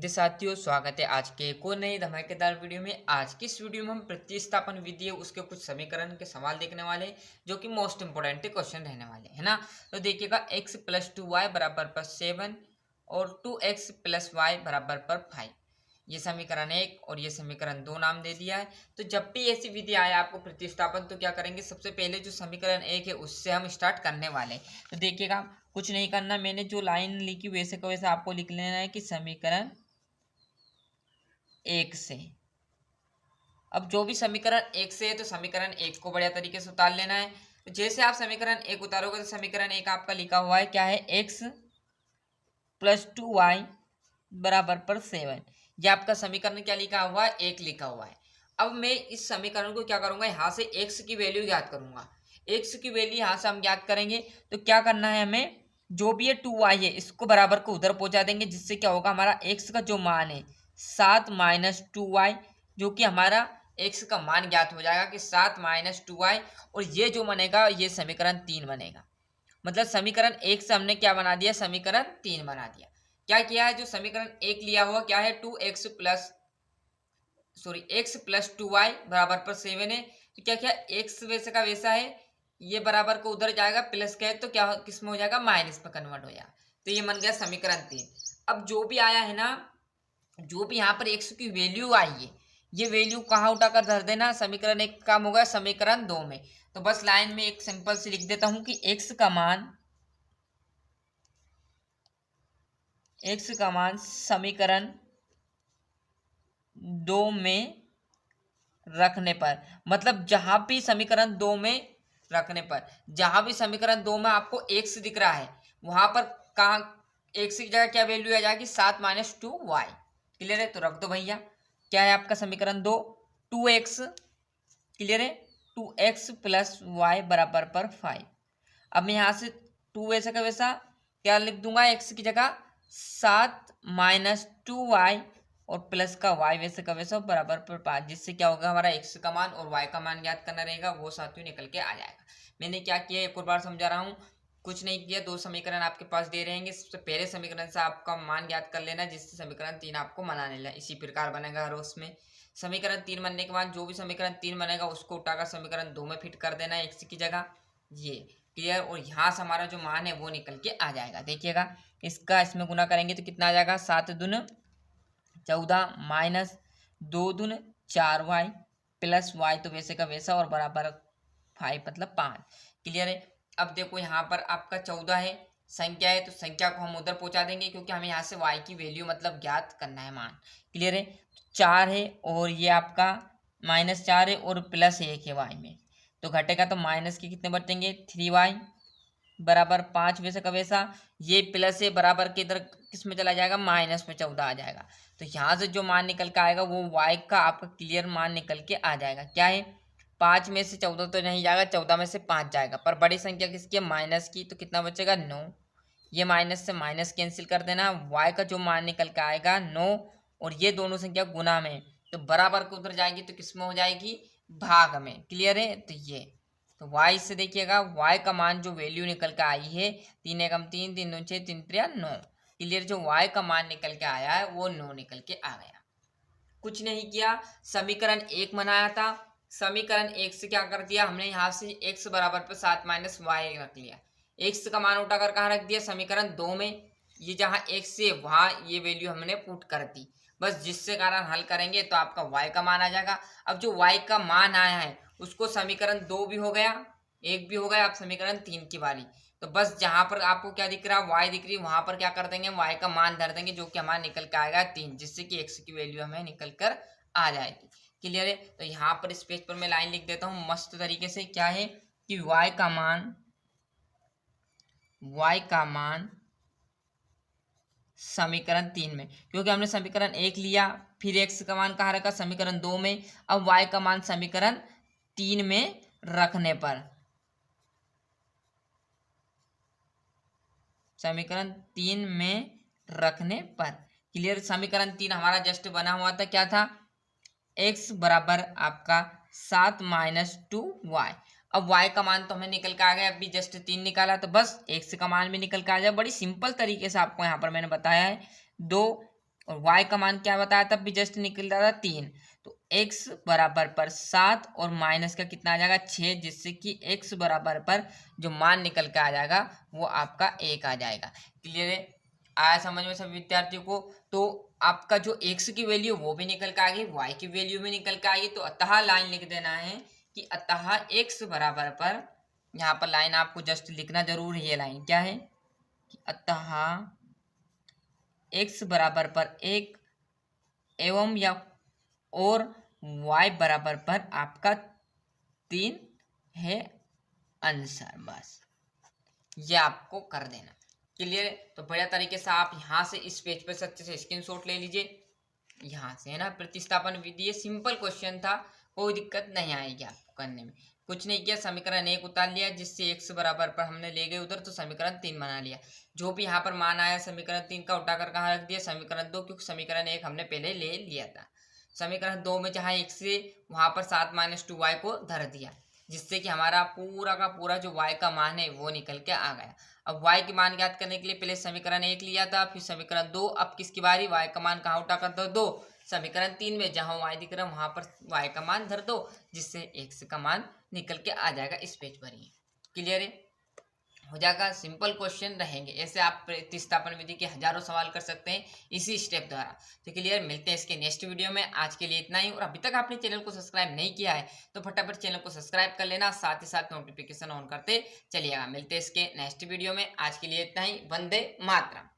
विद्यार्थी साथियों, स्वागत है आज के एक और नई धमाकेदार वीडियो में। आज की इस वीडियो में हम प्रतिस्थापन विधि है उसके कुछ समीकरण के सवाल देखने वाले हैं, जो कि मोस्ट इंपोर्टेंट क्वेश्चन रहने वाले है ना। तो देखिएगा, x प्लस 2y बराबर पर 7 और 2x प्लस वाई बराबर पर 5, ये समीकरण 1 और ये समीकरण 2 नाम दे दिया है। तो जब भी ऐसी विधि आए आपको प्रतिस्थापन, तो क्या करेंगे, सबसे पहले जो समीकरण 1 है उससे हम स्टार्ट करने वाले हैं। तो देखिएगा, कुछ नहीं करना, मैंने जो लाइन लिखी वैसे का वैसे आपको लिख लेना है कि समीकरण 1 से। अब जो भी समीकरण 1 से है तो समीकरण 1 को बढ़िया तरीके से उतार लेना है। तो जैसे आप समीकरण 1 उतारोगे तो समीकरण 1 आपका लिखा हुआ है क्या है, x प्लस 2y बराबर पर 7। ये आपका समीकरण क्या लिखा हुआ है, 1 लिखा हुआ है। अब मैं इस समीकरण को क्या करूंगा, यहाँ से x की वैल्यू ज्ञात करूंगा। x की वैल्यू यहाँ से हम ज्ञात करेंगे तो क्या करना है हमें, जो भी ये 2y है इसको बराबर को उधर पहुंचा देंगे, जिससे क्या होगा, हमारा x का जो मान है 7 माइनस 2y, जो कि हमारा x का मान ज्ञात हो जाएगा कि 7 माइनस 2y, और ये जो बनेगा ये समीकरण 3 बनेगा। मतलब समीकरण 1 से हमने क्या बना दिया, समीकरण 3 बना दिया। क्या किया है, जो समीकरण 1 लिया हुआ क्या है, x प्लस 2y बराबर पर 7 है। तो क्या किया, x वैसे का वैसा है, ये बराबर को उधर जाएगा, प्लस का है तो क्या किस में हो जाएगा, माइनस में कन्वर्ट हो जाएगा। तो ये बन गया समीकरण 3। अब जो भी आया है ना, जो भी यहाँ पर x की वैल्यू आई है, ये वैल्यू कहाँ उठाकर धर देना, समीकरण 1 काम होगा समीकरण 2 में। तो बस लाइन में एक सिंपल से लिख देता हूं कि x का मान समीकरण 2 में रखने पर, मतलब जहां भी समीकरण 2 में रखने पर, जहां भी समीकरण 2 में आपको x दिख रहा है, वहां पर कहाँ x की जगह क्या वैल्यू आ जाएगी, 7 माइनस 2y। क्लियर है, तो रख दो भैया। क्या है आपका समीकरण 2, 2x। क्लियर है, 2x प्लस वाई बराबर पर 5। अब मैं यहाँ से 2 वैसा का वैसा क्या लिख दूंगा, x की जगह 7 माइनस 2y और प्लस का y वैसे का वैसा बराबर पर 5, जिससे क्या होगा, हमारा x का मान और y का मान ज्ञात करना रहेगा, वो साथियों निकल के आ जाएगा। मैंने क्या किया, एक और बार समझा रहा हूँ, कुछ नहीं किया। दो समीकरण आपके पास दे रहेंगे, सबसे पहले समीकरण से आपका मान ज्ञात कर लेना, जिससे समीकरण 3 आपको बनाने लेना। इसी प्रकार बनेगा हर उसमें। समीकरण 3 बनने के बाद जो भी समीकरण 3 बनेगा उसको उठाकर समीकरण 2 में फिट कर देना है, x की जगह। ये क्लियर, और यहाँ से हमारा जो मान है वो निकल के आ जाएगा। देखिएगा, इसका इसमें गुना करेंगे तो कितना आ जाएगा, 7 दूनी 14 माइनस 2 दूनी 4y प्लस y तो वैसे का वैसा और बराबर 5 मतलब 5। क्लियर है। अब देखो, यहाँ पर आपका 14 है, संख्या है, तो संख्या को हम उधर पहुंचा देंगे, क्योंकि हमें यहाँ से y की वैल्यू मतलब ज्ञात करना है, मान। क्लियर है, 4 है और ये आपका -4 है और प्लस 1 है y में, तो घटेगा तो माइनस के कितने बचेंगे, 3y बराबर 5 वैसे का वैसा। ये प्लस है, बराबर के इधर किस में चला जाएगा, माइनस में 14 आ जाएगा। तो यहाँ से जो मान निकल के आएगा वो y का आपका क्लियर मान निकल के आ जाएगा। क्या है, 5 में से 14 तो नहीं जाएगा, 14 में से 5 जाएगा, पर बड़ी संख्या किसकी है, माइनस की, तो कितना बचेगा, 9। ये माइनस से माइनस कैंसिल कर देना, y का जो मान निकल के आएगा 9, और ये दोनों संख्या गुना में, तो बराबर को उधर जाएगी तो किस में हो जाएगी, भाग में। क्लियर है, तो ये तो y से देखिएगा, y का मान जो वैल्यू निकल के आई है, 3 एकम 3, 3 दूनी 6, 3 त्रिया 9। क्लियर, जो y का मान निकल के आया है वो 9 निकल के आ गया। कुछ नहीं किया, समीकरण 1 बनाया था, समीकरण 1 से क्या कर दिया हमने, यहाँ से x बराबर पर 7 माइनस वाई रख लिया। x का मान उठाकर कहाँ रख दिया, समीकरण 2 में। ये जहाँ x है वहाँ ये वैल्यू हमने पुट कर दी, बस जिससे कारण हल करेंगे तो आपका y का मान आ जाएगा। अब जो y का मान आया है उसको समीकरण 2 भी हो गया, 1 भी हो गया, अब समीकरण 3 की बारी। तो बस जहां पर आपको क्या दिख रहा है, y दिख रही है, वहां पर क्या कर देंगे, y का मान धर देंगे, जो कि हमारा निकल के आएगा 3, जिससे कि x की वैल्यू हमें निकल कर आ जाएगी। क्लियर है, तो यहाँ पर इस पेज पर मैं लाइन लिख देता हूँ मस्त तरीके से। क्या है कि y का मान समीकरण 3 में, क्योंकि हमने समीकरण 1 लिया, फिर x का मान कहाँ रखा, समीकरण 2 में, अब y का मान समीकरण 3 में रखने पर, समीकरण 3 में रखने पर। क्लियर, समीकरण 3 हमारा जस्ट बना हुआ था, क्या था, x बराबर आपका 7 माइनस 2y। अब y का मान तो हमें निकल के आ गया, अभी जस्ट 3 निकाला, तो बस x का मान भी निकल के आ जाए। बड़ी सिंपल तरीके से आपको यहाँ पर मैंने बताया है। 2 और y का मान क्या बताया तब भी जस्ट निकल रहा था 3। तो x बराबर पर 7 और माइनस का कितना आ जाएगा 6, जिससे कि x बराबर पर जो मान निकल के आ जाएगा वो आपका 1 आ जाएगा। क्लियर है, आया समझ में सभी विद्यार्थियों को। तो आपका जो x की वैल्यू वो भी निकल के आ गई, y की वैल्यू भी निकल के आ गई। तो अतः लाइन लिख देना है कि अतः x बराबर पर, यहाँ पर लाइन आपको जस्ट लिखना जरूर है। ये लाइन क्या है कि अतः x बराबर पर 1 एवं या और y बराबर पर आपका 3 है आंसर। बस ये आपको कर देना। क्लियर है, तो बढ़िया तरीके से आप यहाँ से इस पेज पे अच्छे से स्क्रीनशॉट ले लीजिए। यहाँ से है ना, प्रतिस्थापन विधि, ये सिंपल क्वेश्चन था, कोई दिक्कत नहीं आएगी आपको करने में। कुछ नहीं किया, समीकरण 1 उतार लिया, जिससे x बराबर पर हमने ले गए उधर, तो समीकरण 3 बना लिया। जो भी यहाँ पर मान आया समीकरण 3 का उठाकर कहाँ रख दिया, समीकरण 2, क्योंकि समीकरण 1 हमने पहले ले लिया था। समीकरण 2 में जहाँ x से वहां पर 7 - 2y को धर दिया, जिससे कि हमारा पूरा का पूरा जो y का मान है वो निकल के आ गया। अब y के मान ज्ञात करने के लिए पहले समीकरण 1 लिया था, फिर समीकरण 2। अब किसकी बारी, y का मान कहाँ उठा कर दो, 2। समीकरण 3 में जहां y दिख रहा है वहां पर y का मान धर दो, जिससे x का मान निकल के आ जाएगा इस पेज पर ही। क्लियर है, हो जाएगा। सिंपल क्वेश्चन रहेंगे, ऐसे आप प्रतिस्थापन विधि के हजारों सवाल कर सकते हैं इसी स्टेप द्वारा। तो क्लियर, मिलते हैं इसके नेक्स्ट वीडियो में। आज के लिए इतना ही, और अभी तक आपने चैनल को सब्सक्राइब नहीं किया है तो फटाफट चैनल को सब्सक्राइब कर लेना, साथ ही साथ नोटिफिकेशन ऑन करते चलिएगा। मिलते हैं इसके नेक्स्ट वीडियो में, आज के लिए इतना ही। वंदे मातरम।